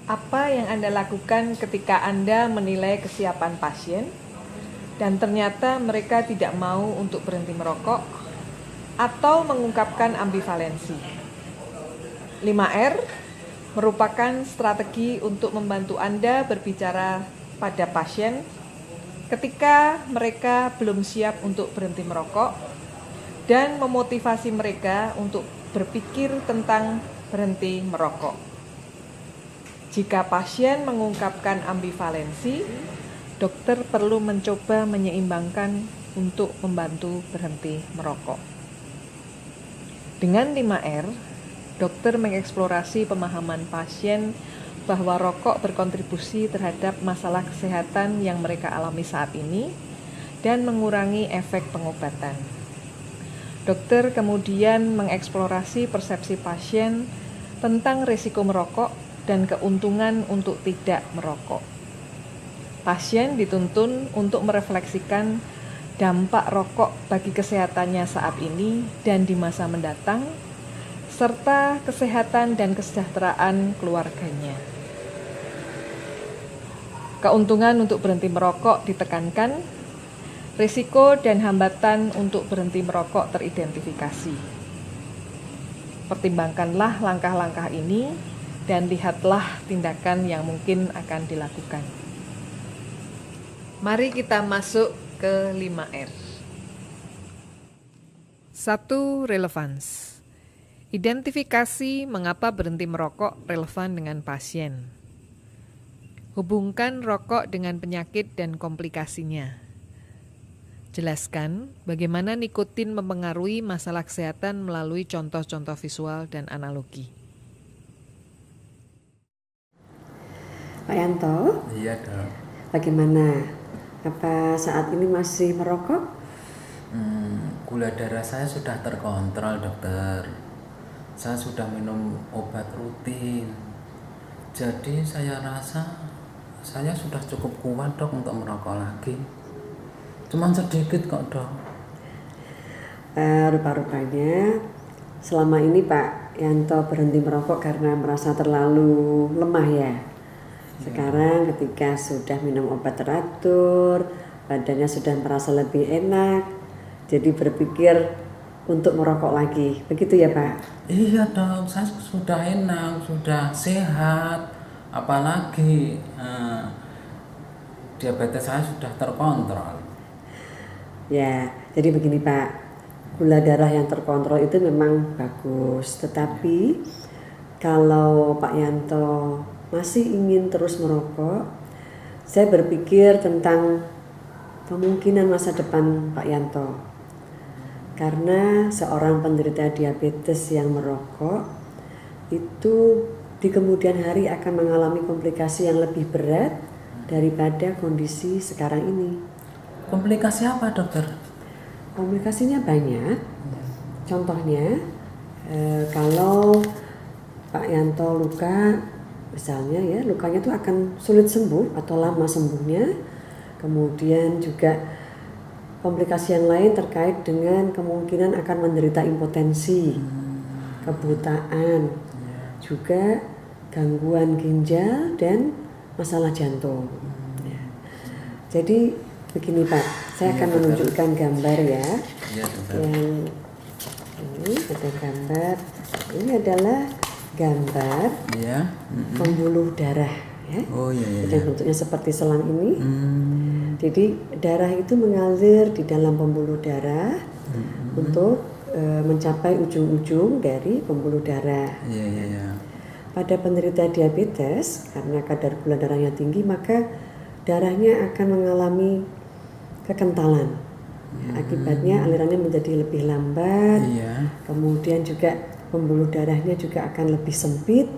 Apa yang Anda lakukan ketika Anda menilai kesiapan pasien dan ternyata mereka tidak mau untuk berhenti merokok atau mengungkapkan ambivalensi? 5R merupakan strategi untuk membantu Anda berbicara pada pasien ketika mereka belum siap untuk berhenti merokok dan memotivasi mereka untuk berpikir tentang berhenti merokok. Jika pasien mengungkapkan ambivalensi, dokter perlu mencoba menyeimbangkan untuk membantu berhenti merokok. Dengan 5R, dokter mengeksplorasi pemahaman pasien bahwa rokok berkontribusi terhadap masalah kesehatan yang mereka alami saat ini dan mengurangi efek pengobatan. Dokter kemudian mengeksplorasi persepsi pasien tentang risiko merokok dan keuntungan untuk tidak merokok. Pasien dituntun untuk merefleksikan dampak rokok bagi kesehatannya saat ini dan di masa mendatang, serta kesehatan dan kesejahteraan keluarganya. Keuntungan untuk berhenti merokok ditekankan, risiko dan hambatan untuk berhenti merokok teridentifikasi. Pertimbangkanlah langkah-langkah ini dan lihatlah tindakan yang mungkin akan dilakukan. Mari kita masuk ke 5R. 1. Relevans. Identifikasi mengapa berhenti merokok relevan dengan pasien. Hubungkan rokok dengan penyakit dan komplikasinya. Jelaskan bagaimana nikotin mempengaruhi masalah kesehatan melalui contoh-contoh visual dan analogi. Pak Yanto? Iya, Dok. Bagaimana? Apa saat ini masih merokok? Gula darah saya sudah terkontrol, dokter. Saya sudah minum obat rutin. Jadi saya rasa saya sudah cukup kuat, Dok, untuk merokok lagi. Cuman sedikit kok, Dok. Rupa-rupanya selama ini Pak Yanto berhenti merokok karena merasa terlalu lemah ya. Sekarang ketika sudah minum obat teratur, badannya sudah merasa lebih enak, jadi berpikir untuk merokok lagi. Begitu ya Pak? Iya, Dok. Saya sudah enak, sudah sehat. Apalagi diabetes saya sudah terkontrol. Ya, jadi begini Pak, gula darah yang terkontrol itu memang bagus, tetapi kalau Pak Yanto masih ingin terus merokok, saya berpikir tentang kemungkinan masa depan Pak Yanto. Karena seorang penderita diabetes yang merokok itu di kemudian hari akan mengalami komplikasi yang lebih berat daripada kondisi sekarang ini. Komplikasi apa, dokter? Komplikasinya banyak. Contohnya, kalau Pak Yanto luka, misalnya ya, lukanya itu akan sulit sembuh atau lama sembuhnya. Kemudian juga komplikasi yang lain terkait dengan kemungkinan akan menderita impotensi, kebutaan, juga gangguan ginjal dan masalah jantung. Ya. Jadi begini Pak, saya akan menunjukkan gambar ya. Yang ini ada gambar. Ini adalah gambar pembuluh darah ya. Jadi bentuknya seperti selang ini. Jadi darah itu mengalir di dalam pembuluh darah untuk mencapai ujung-ujung dari pembuluh darah. Pada penderita diabetes, karena kadar gula darahnya tinggi, maka darahnya akan mengalami kekentalan. Akibatnya alirannya menjadi lebih lambat. Kemudian juga pembuluh darahnya juga akan lebih sempit,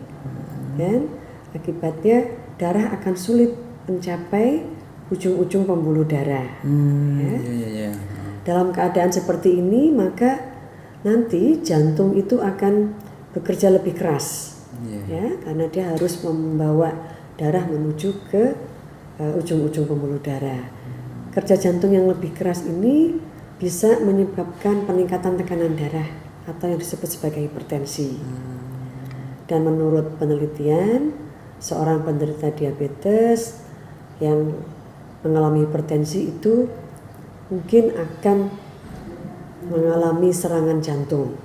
dan akibatnya darah akan sulit mencapai ujung-ujung pembuluh darah. Dalam keadaan seperti ini, maka nanti jantung itu akan bekerja lebih keras, ya, karena dia harus membawa darah menuju ke ujung-ujung pembuluh darah. Kerja jantung yang lebih keras ini bisa menyebabkan peningkatan tekanan darah. atau yang disebut sebagai hipertensi. Dan menurut penelitian, seorang penderita diabetes yang mengalami hipertensi itu mungkin akan mengalami serangan jantung.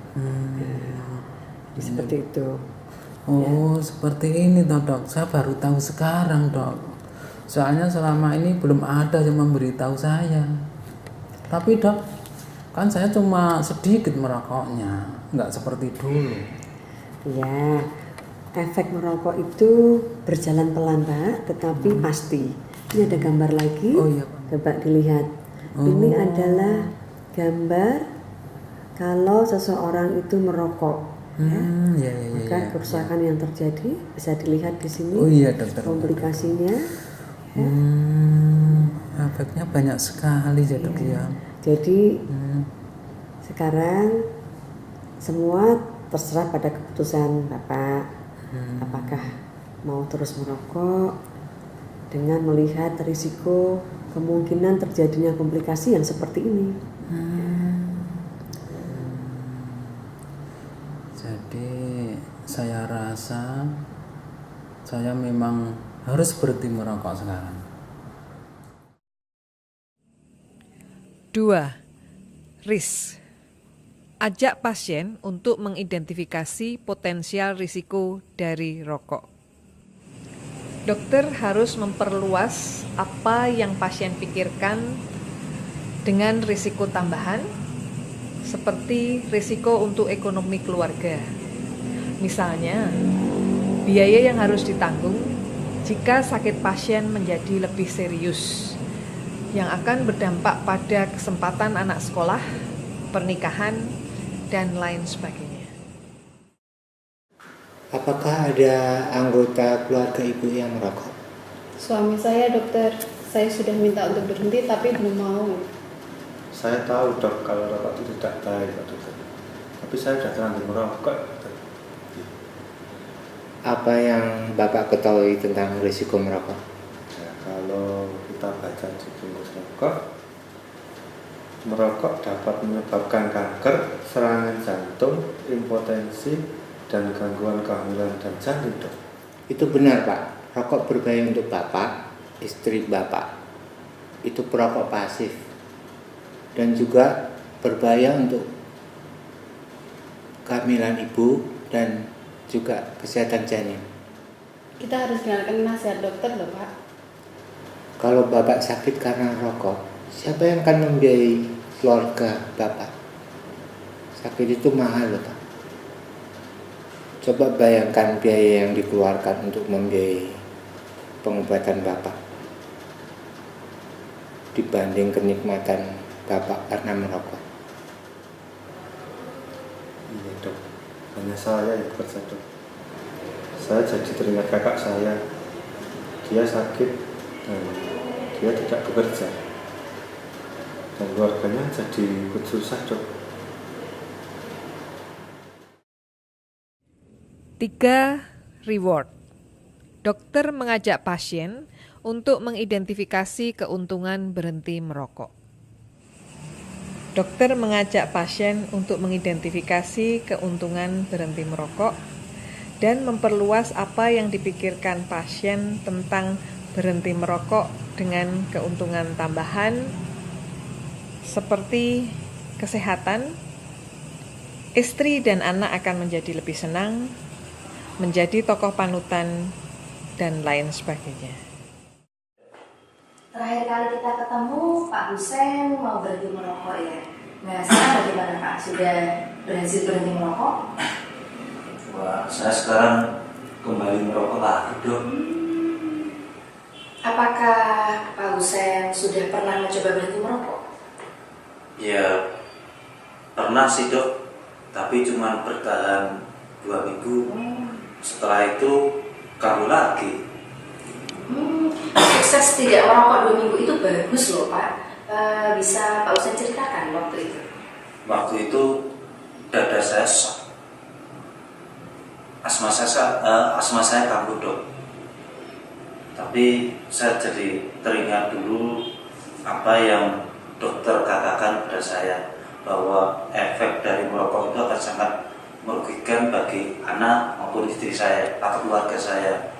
Seperti itu. Oh, seperti ini toh, Dok. Saya baru tahu sekarang, Dok. Soalnya selama ini belum ada yang memberitahu saya. Tapi, Dok, kan saya cuma sedikit merokoknya, nggak seperti dulu. Ya, efek merokok itu berjalan pelan, Pak, tetapi pasti. Ini ada gambar lagi. Oh iya, Pak. Coba dilihat. Ini adalah gambar kalau seseorang itu merokok. Ya. Maka kerusakan yang terjadi bisa dilihat di sini. Oh iya, Dokter. Komplikasinya. Efeknya banyak sekali ya, Dok ya. Jadi sekarang semua terserah pada keputusan Bapak. Apakah mau terus merokok dengan melihat risiko kemungkinan terjadinya komplikasi yang seperti ini. Jadi saya rasa saya memang harus berhenti merokok sekarang. 2. RIS. Ajak pasien untuk mengidentifikasi potensial risiko dari rokok. Dokter harus memperluas apa yang pasien pikirkan dengan risiko tambahan, seperti risiko untuk ekonomi keluarga. Misalnya, biaya yang harus ditanggung jika sakit pasien menjadi lebih serius, yang akan berdampak pada kesempatan anak sekolah, pernikahan, dan lain sebagainya. Apakah ada anggota keluarga ibu yang merokok? Suami saya, dokter. Saya sudah minta untuk berhenti tapi belum mau. Saya tahu, Dok, kalau rokok itu tidak baik, Dokter. Tapi saya sudah terlanjur merokok, Dokter. Apa yang Bapak ketahui tentang risiko merokok? Ya, kalau kita baca di bungkus rokok, merokok dapat menyebabkan kanker, serangan jantung, impotensi, dan gangguan kehamilan dan janin, Dok. Itu benar, Pak. Rokok berbahaya untuk Bapak, istri Bapak. Itu perokok pasif. Dan juga berbahaya untuk kehamilan ibu dan juga kesehatan janin. Kita harus dengarkan nasihat dokter loh, Pak. Kalau Bapak sakit karena rokok, siapa yang akan membiayai keluarga Bapak? Sakit itu mahal loh, Pak. Coba bayangkan biaya yang dikeluarkan untuk membiayai pengobatan Bapak dibanding kenikmatan Bapak karena merokok. Iya, Dok. Hanya saya yang bekerja, Dok. Saya jadi teringat kakak saya. Dia sakit dan dia tidak bekerja. Dan keluarganya jadi ikut susah, Dok. 3. Reward. Dokter mengajak pasien untuk mengidentifikasi keuntungan berhenti merokok. Dokter mengajak pasien untuk mengidentifikasi keuntungan berhenti merokok dan memperluas apa yang dipikirkan pasien tentang berhenti merokok dengan keuntungan tambahan seperti kesehatan, istri dan anak akan menjadi lebih senang, menjadi tokoh panutan, dan lain sebagainya. Terakhir kali kita ketemu, Pak Hussein mau berhenti merokok ya. Nah, sekarang bagaimana Pak? Sudah berhasil berhenti merokok? Wah, saya sekarang kembali merokok lagi, Dok. Apakah Pak Hussein sudah pernah mencoba berhenti merokok? Ya, pernah sih, Dok. Tapi cuma bertahan 2 minggu. Setelah itu kabur lagi. Sukses tidak merokok 2 minggu itu bagus loh, Pak. Bisa Pak Hussein ceritakan waktu itu? Waktu itu dada saya sesak. Asma saya kambuh, Dok. Tapi saya jadi teringat dulu apa yang dokter katakan pada saya, bahwa efek dari merokok itu akan sangat anak maupun istri saya atau keluarga saya.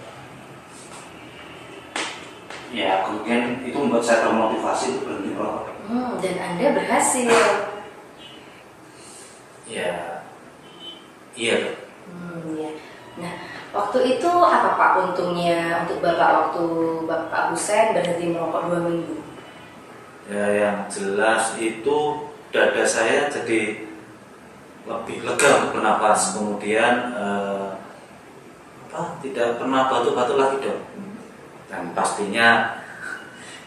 Ya, kemudian itu membuat saya termotivasi untuk berhenti merokok. Dan Anda berhasil. Ya, iya dok. Ya. Nah, waktu itu apa Pak untungnya untuk Bapak waktu Bapak Husein berhenti merokok 2 minggu? Ya, yang jelas itu dada saya jadi lebih lega untuk bernapas. Kemudian tidak pernah batuk-batuk lagi dok. Dan pastinya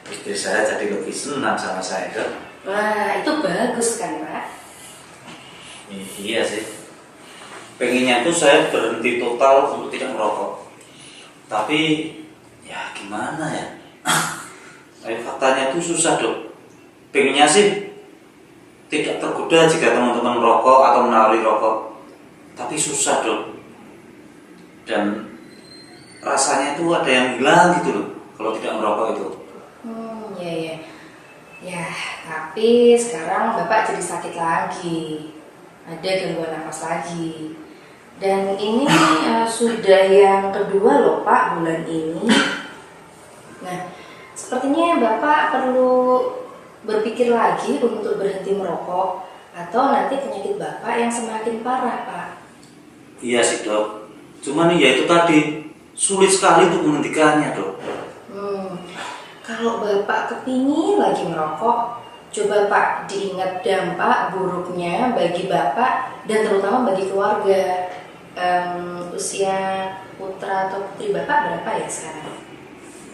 istri saya jadi lebih senang sama saya dok. Wah, itu bagus kan Pak? Iya sih. Pengennya itu saya berhenti total untuk tidak merokok. Tapi ya gimana ya? Tapi faktanya itu susah dok. Pengennya sih tidak tergoda jika teman-teman merokok atau menawari rokok. Tapi susah dok. Dan rasanya itu ada yang hilang gitu loh kalau tidak merokok itu. Iya. Ya, tapi sekarang Bapak jadi sakit lagi. Ada gangguan nafas lagi. Dan ini sudah yang kedua loh Pak bulan ini. Nah, sepertinya Bapak perlu berpikir lagi untuk berhenti merokok atau nanti penyakit Bapak yang semakin parah Pak. Iya sih dok. Cuman ya itu tadi sulit sekali untuk menghentikannya dok. Kalau Bapak kepingin lagi merokok, coba Pak diingat dampak buruknya bagi Bapak dan terutama bagi keluarga. Usia putra atau putri Bapak berapa ya sekarang?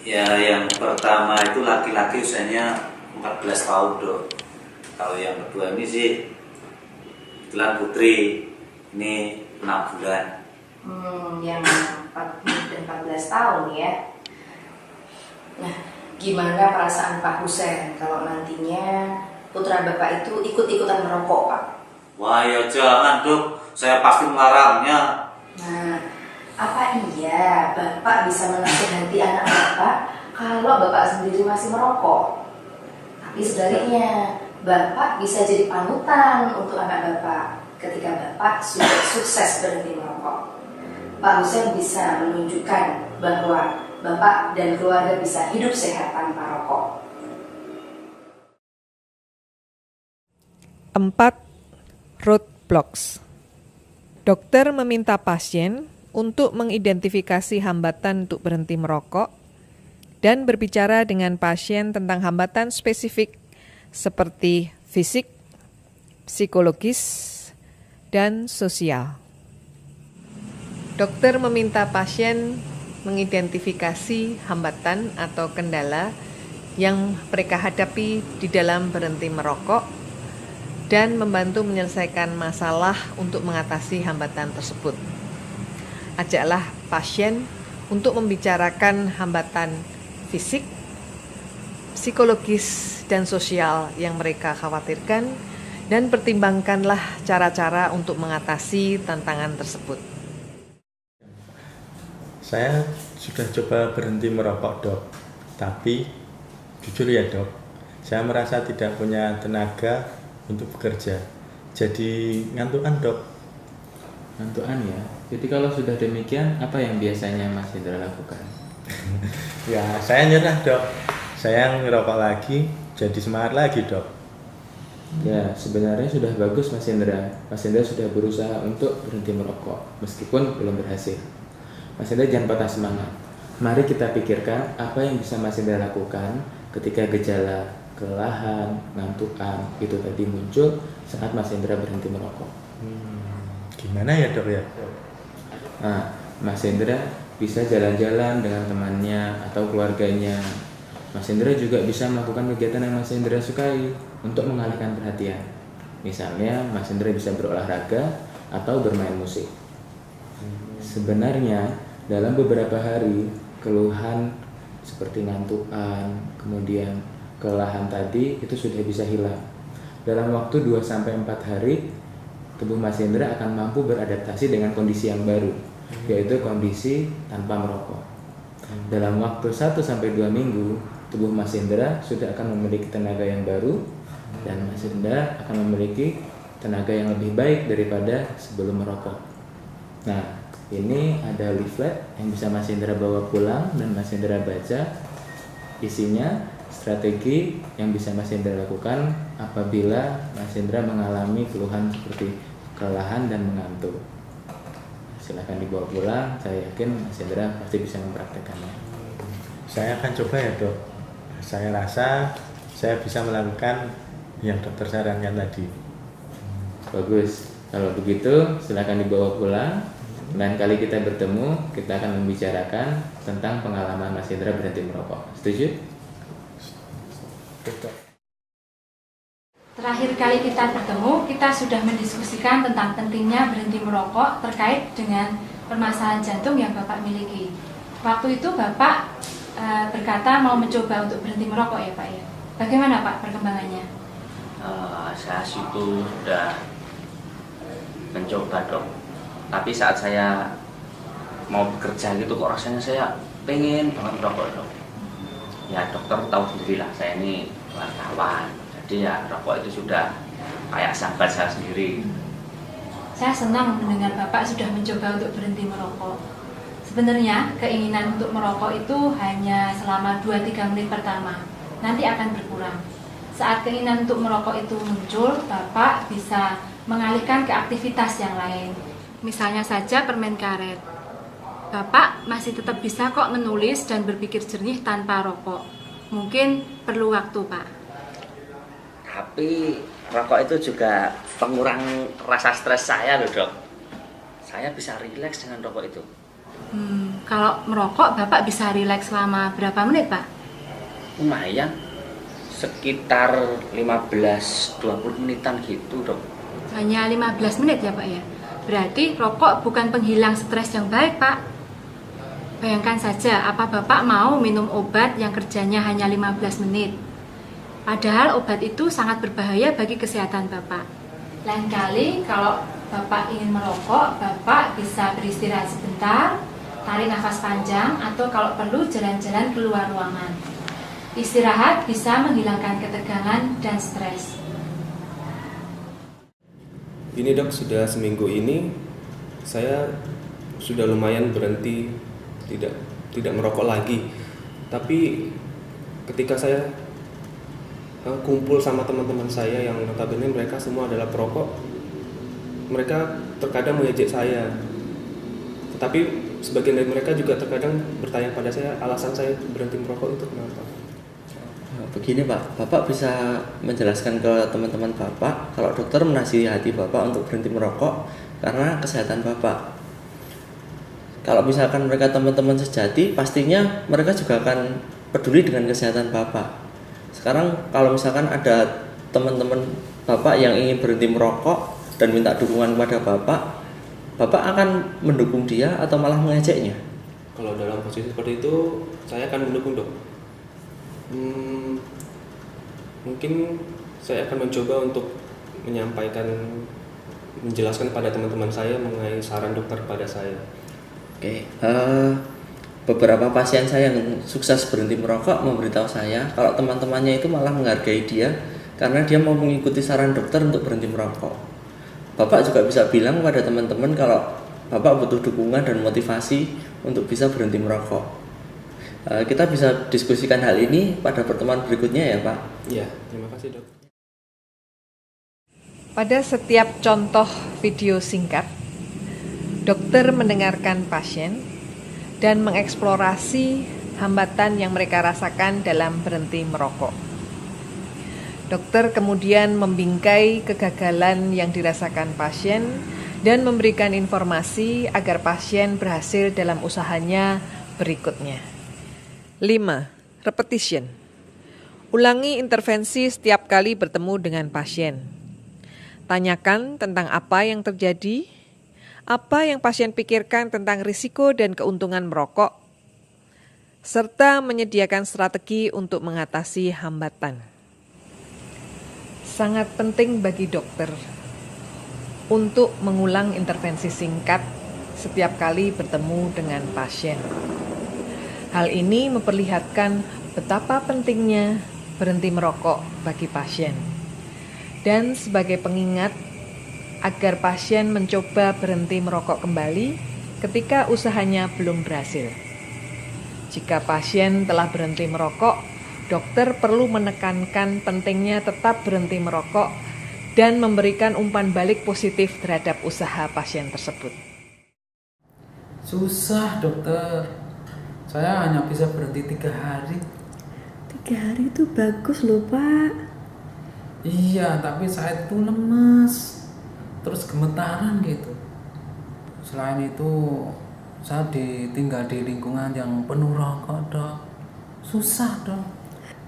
Ya, yang pertama itu laki-laki usianya 14 tahun dok. Kalau yang kedua ini sih kebetulan putri, ini 6 bulan. Yang 14 tahun ya. Nah, gimana perasaan Pak Husein kalau nantinya putra Bapak itu ikut-ikutan merokok Pak? Wah ya jangan dok, saya pasti melarangnya. Nah, apa iya Bapak bisa menasihati anak Bapak kalau Bapak sendiri masih merokok? Tapi sebaliknya, Bapak bisa jadi panutan untuk anak Bapak ketika Bapak sudah sukses berhenti merokok. Pak Husein bisa menunjukkan bahwa Bapak dan keluarga bisa hidup sehat tanpa rokok. 4. Roadblocks. Dokter meminta pasien untuk mengidentifikasi hambatan untuk berhenti merokok dan berbicara dengan pasien tentang hambatan spesifik seperti fisik, psikologis, dan sosial. Dokter meminta pasien mengidentifikasi hambatan atau kendala yang mereka hadapi di dalam berhenti merokok dan membantu menyelesaikan masalah untuk mengatasi hambatan tersebut. Ajaklah pasien untuk membicarakan hambatan fisik, psikologis, dan sosial yang mereka khawatirkan dan pertimbangkanlah cara-cara untuk mengatasi tantangan tersebut. Saya sudah coba berhenti merokok dok, tapi jujur ya dok, saya merasa tidak punya tenaga untuk bekerja, jadi ngantukan dok. Ngantukan ya. Jadi kalau sudah demikian, apa yang biasanya Mas Indra lakukan? Ya saya nyerah dok, saya ngerokok lagi, jadi semangat lagi dok. Ya sebenarnya sudah bagus Mas Indra. Mas Indra sudah berusaha untuk berhenti merokok, meskipun belum berhasil. Mas Indra jangan patah semangat. Mari kita pikirkan apa yang bisa Mas Indra lakukan ketika gejala kelelahan, ngantukan itu tadi muncul saat Mas Indra berhenti merokok. Gimana ya dok ya? Nah, Mas Indra bisa jalan-jalan dengan temannya atau keluarganya. Mas Indra juga bisa melakukan kegiatan yang Mas Indra sukai untuk mengalihkan perhatian. Misalnya Mas Indra bisa berolahraga atau bermain musik. Sebenarnya dalam beberapa hari keluhan seperti ngantukan, kemudian kelelahan tadi itu sudah bisa hilang. Dalam waktu 2-4 hari, tubuh Mas Indra akan mampu beradaptasi dengan kondisi yang baru, yaitu kondisi tanpa merokok. Dalam waktu 1-2 minggu, tubuh Mas Indra sudah akan memiliki tenaga yang baru dan Mas Indra akan memiliki tenaga yang lebih baik daripada sebelum merokok. Nah, Ini ada leaflet yang bisa Mas Indra bawa pulang dan Mas Indra baca. Isinya strategi yang bisa Mas Indra lakukan apabila Mas Indra mengalami keluhan seperti kelelahan dan mengantuk. Silahkan dibawa pulang, saya yakin Mas Indra pasti bisa mempraktekannya. Saya akan coba ya dok. Saya rasa saya bisa melakukan yang dokter sarankan tadi. Bagus, kalau begitu silahkan dibawa pulang. Lain kali kita bertemu, kita akan membicarakan tentang pengalaman Mas Indra berhenti merokok. Setuju? Terakhir kali kita bertemu, kita sudah mendiskusikan tentang pentingnya berhenti merokok terkait dengan permasalahan jantung yang Bapak miliki. Waktu itu Bapak berkata mau mencoba untuk berhenti merokok ya Pak ya. Bagaimana Pak perkembangannya? Saya itu sudah mencoba dok. Tapi saat saya mau bekerja gitu kok rasanya saya pengen banget merokok dok. Ya dokter tahu sendirilah saya ini wartawan. Jadi ya rokok itu sudah kayak sahabat saya sendiri. Saya senang mendengar Bapak sudah mencoba untuk berhenti merokok. Sebenarnya keinginan untuk merokok itu hanya selama 2-3 menit pertama. Nanti akan berkurang. Saat keinginan untuk merokok itu muncul, Bapak bisa mengalihkan ke aktivitas yang lain. Misalnya saja permen karet. Bapak masih tetap bisa kok menulis dan berpikir jernih tanpa rokok. Mungkin perlu waktu Pak. Tapi rokok itu juga pengurang rasa stres saya loh dok. Saya bisa rileks dengan rokok itu. Kalau merokok Bapak bisa rileks selama berapa menit Pak? Lumayan, sekitar 15-20 menitan gitu dok. Hanya 15 menit ya Pak ya? Berarti rokok bukan penghilang stres yang baik Pak. Bayangkan saja, apa Bapak mau minum obat yang kerjanya hanya 15 menit? Padahal obat itu sangat berbahaya bagi kesehatan Bapak. Lain kali kalau Bapak ingin merokok, Bapak bisa beristirahat sebentar, tarik nafas panjang, atau kalau perlu jalan-jalan keluar ruangan. Istirahat bisa menghilangkan ketegangan dan stres. Ini dok, sudah seminggu ini saya sudah lumayan berhenti tidak merokok lagi. Tapi ketika saya kumpul sama teman-teman saya yang notabene mereka semua adalah perokok, mereka terkadang mengejek saya. Tetapi sebagian dari mereka juga terkadang bertanya pada saya alasan saya berhenti merokok itu kenapa. Begini Pak, Bapak bisa menjelaskan ke teman-teman Bapak kalau dokter menasihati Bapak untuk berhenti merokok karena kesehatan Bapak. Kalau misalkan mereka teman-teman sejati, pastinya mereka juga akan peduli dengan kesehatan Bapak. Sekarang kalau misalkan ada teman-teman Bapak yang ingin berhenti merokok dan minta dukungan kepada Bapak, Bapak akan mendukung dia atau malah mengejeknya? Kalau dalam posisi seperti itu, saya akan mendukung dok. Mungkin saya akan mencoba untuk menjelaskan pada teman-teman saya mengenai saran dokter pada saya. Oke, beberapa pasien saya yang sukses berhenti merokok memberitahu saya kalau teman-temannya itu malah menghargai dia karena dia mau mengikuti saran dokter untuk berhenti merokok. Bapak juga bisa bilang pada teman-teman kalau Bapak butuh dukungan dan motivasi untuk bisa berhenti merokok. Kita bisa diskusikan hal ini pada pertemuan berikutnya ya Pak. Iya, terima kasih dok. Pada setiap contoh video singkat, dokter mendengarkan pasien dan mengeksplorasi hambatan yang mereka rasakan dalam berhenti merokok. Dokter kemudian membingkai kegagalan yang dirasakan pasien dan memberikan informasi agar pasien berhasil dalam usahanya berikutnya. 5. Repetition. Ulangi intervensi setiap kali bertemu dengan pasien. Tanyakan tentang apa yang terjadi, apa yang pasien pikirkan tentang risiko dan keuntungan merokok, serta menyediakan strategi untuk mengatasi hambatan. Sangat penting bagi dokter untuk mengulang intervensi singkat setiap kali bertemu dengan pasien. Hal ini memperlihatkan betapa pentingnya berhenti merokok bagi pasien. Dan sebagai pengingat agar pasien mencoba berhenti merokok kembali ketika usahanya belum berhasil. Jika pasien telah berhenti merokok, dokter perlu menekankan pentingnya tetap berhenti merokok dan memberikan umpan balik positif terhadap usaha pasien tersebut. Susah dokter, saya hanya bisa berhenti 3 hari. 3 hari itu bagus loh Pak. Iya, tapi saya itu lemes, terus gemetaran gitu. Selain itu, saya tinggal di lingkungan yang penuh rokok dok. Susah dok.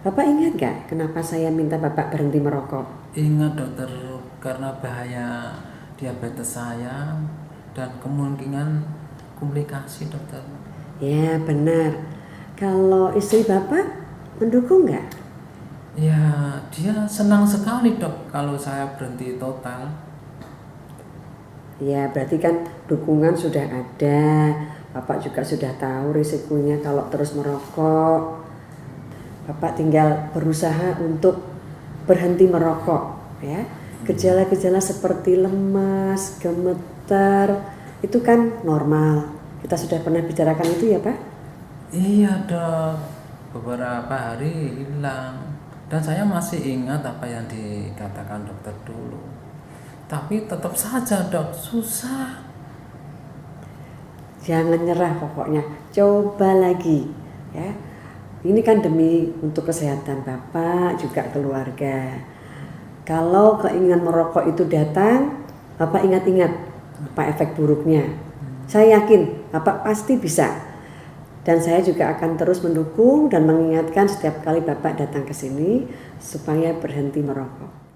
Bapak ingat gak kenapa saya minta Bapak berhenti merokok? Ingat dokter, karena bahaya diabetes saya dan kemungkinan komplikasi dokter. Ya benar. Kalau istri Bapak mendukung gak? Ya, dia senang sekali dok kalau saya berhenti total. Ya berarti kan dukungan sudah ada. Bapak juga sudah tahu risikonya kalau terus merokok. Bapak tinggal berusaha untuk berhenti merokok ya. Gejala-gejala seperti lemas, gemetar itu kan normal. Kita sudah pernah bicarakan itu ya Pak? Iya dok, beberapa hari hilang. Dan saya masih ingat apa yang dikatakan dokter dulu. Tapi tetap saja dok, susah. Jangan nyerah pokoknya, coba lagi ya. Ini kan demi untuk kesehatan Bapak juga keluarga. Kalau keinginan merokok itu datang, Bapak ingat-ingat apa efek buruknya. Saya yakin Bapak pasti bisa. Dan saya juga akan terus mendukung dan mengingatkan setiap kali Bapak datang ke sini supaya berhenti merokok.